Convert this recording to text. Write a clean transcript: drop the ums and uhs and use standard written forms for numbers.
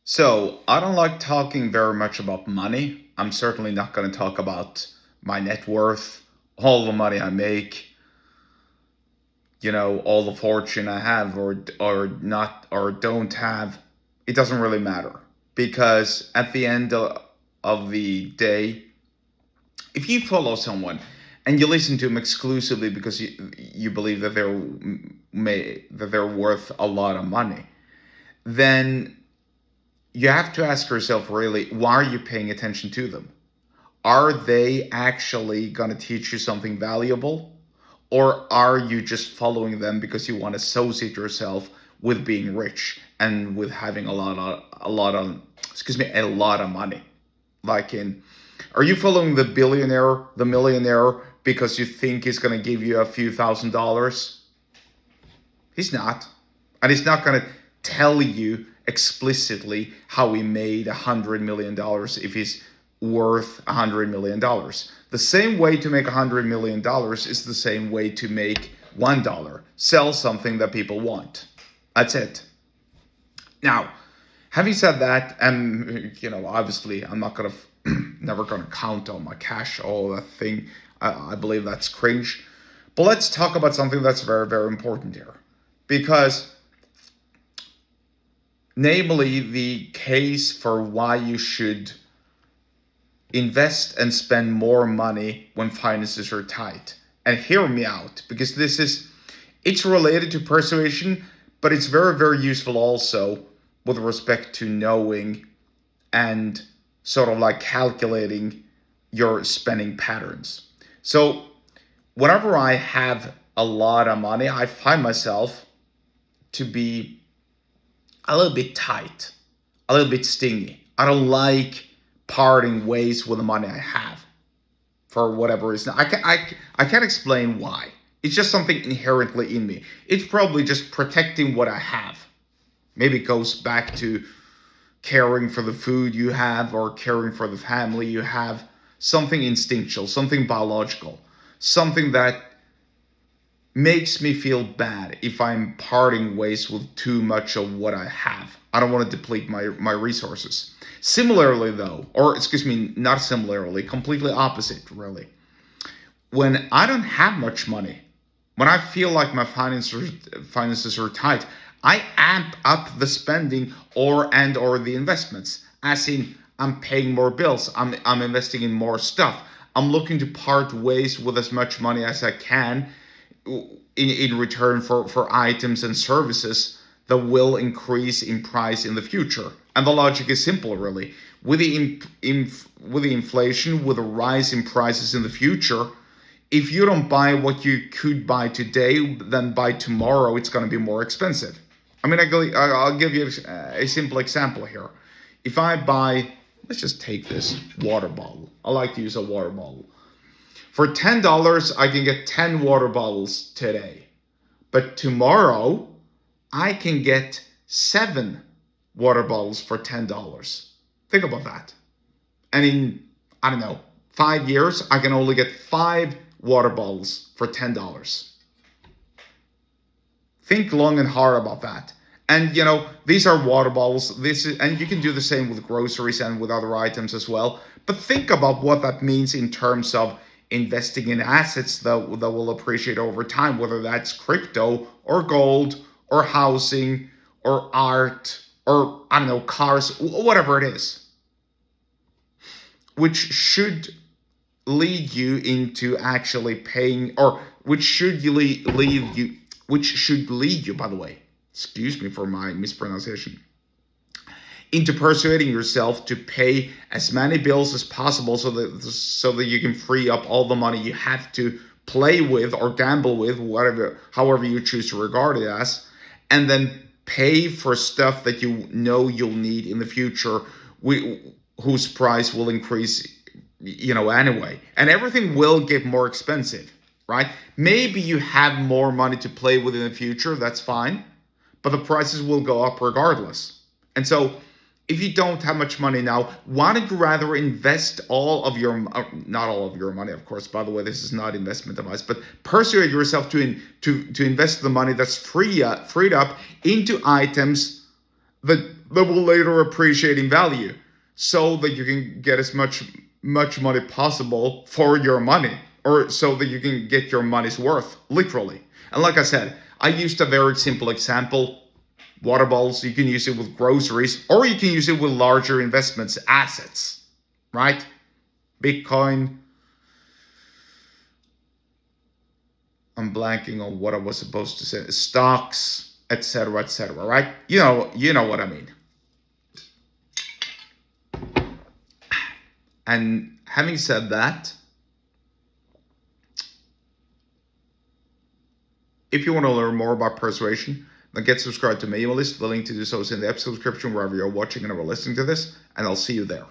So, I don't like talking very much about money. I'm certainly not going to talk about my net worth, all the money I make, all the fortune I have or not or don't have. It doesn't really matter because at the end of the day, if you follow someone and you listen to them exclusively because you believe that they're worth a lot of money, then you have to ask yourself really, why are you paying attention to them? Are they actually going to teach you something valuable? Or are you just following them because you want to associate yourself with being rich and with having a lot of money? Like in, are you following the billionaire, the millionaire, because you think he's going to give you a few $1,000s? He's not. And he's not going to tell you explicitly how he made $100 million if he's worth $100 million. The same way to make $100 million is the same way to make $1. Sell something that people want. That's it. Now, having said that, and obviously, I'm not gonna, never gonna count on my cash, all that thing. I believe that's cringe. But let's talk about something that's very, very important here, because namely the case for why you should invest and spend more money when finances are tight. And hear me out, because it's related to persuasion, but it's very, very useful also with respect to knowing and sort of like calculating your spending patterns. So whenever I have a lot of money, I find myself to be a little bit tight, a little bit stingy. I don't like parting ways with the money I have for whatever reason. I can't explain why. It's just something inherently in me. It's probably just protecting what I have. Maybe it goes back to caring for the food you have or caring for the family you have. Something instinctual, something biological, something that makes me feel bad if I'm parting ways with too much of what I have. I don't want to deplete my resources. Similarly, though, or excuse me, not similarly, completely opposite, really. When I don't have much money, when I feel like my finances are tight, I amp up the spending or the investments. As in, I'm paying more bills. I'm investing in more stuff. I'm looking to part ways with as much money as I can in return for items and services that will increase in price in the future. And the logic is simple, really. With the inflation, with the rise in prices in the future, if you don't buy what you could buy today, then by tomorrow it's going to be more expensive. I mean, I'll give you a simple example here. If I buy, let's just take this water bottle. I like to use a water bottle. For $10, I can get 10 water bottles today. But tomorrow, I can get 7 water bottles for $10. Think about that. And in, I don't know, 5 years, I can only get 5 water bottles for $10. Think long and hard about that. And these are water bottles. And you can do the same with groceries and with other items as well. But think about what that means in terms of investing in assets that will appreciate over time, whether that's crypto or gold or housing or art or, I don't know, cars, whatever it is, which should lead you into actually paying, or which should lead you, by the way, excuse me for my mispronunciation, into persuading yourself to pay as many bills as possible so that you can free up all the money you have to play with or gamble with, however you choose to regard it as, and then pay for stuff that you'll need in the future, whose price will increase, anyway. And everything will get more expensive, right? Maybe you have more money to play with in the future, that's fine, but the prices will go up regardless. And so if you don't have much money now, why don't you rather invest all of your, not all of your money, of course, by the way, this is not investment advice, but persuade yourself to invest the money that's freed up into items that will later appreciate in value, so that you can get as much money possible for your money, or so that you can get your money's worth, literally. And like I said, I used a very simple example. Water bottles, you can use it with groceries, or you can use it with larger investments, assets, right? Bitcoin. I'm blanking on what I was supposed to say. Stocks, etc., right? You know what I mean. And having said that, if you want to learn more about persuasion, then get subscribed to my email list. The link to do so is in the episode description wherever you're watching and or listening to this, and I'll see you there.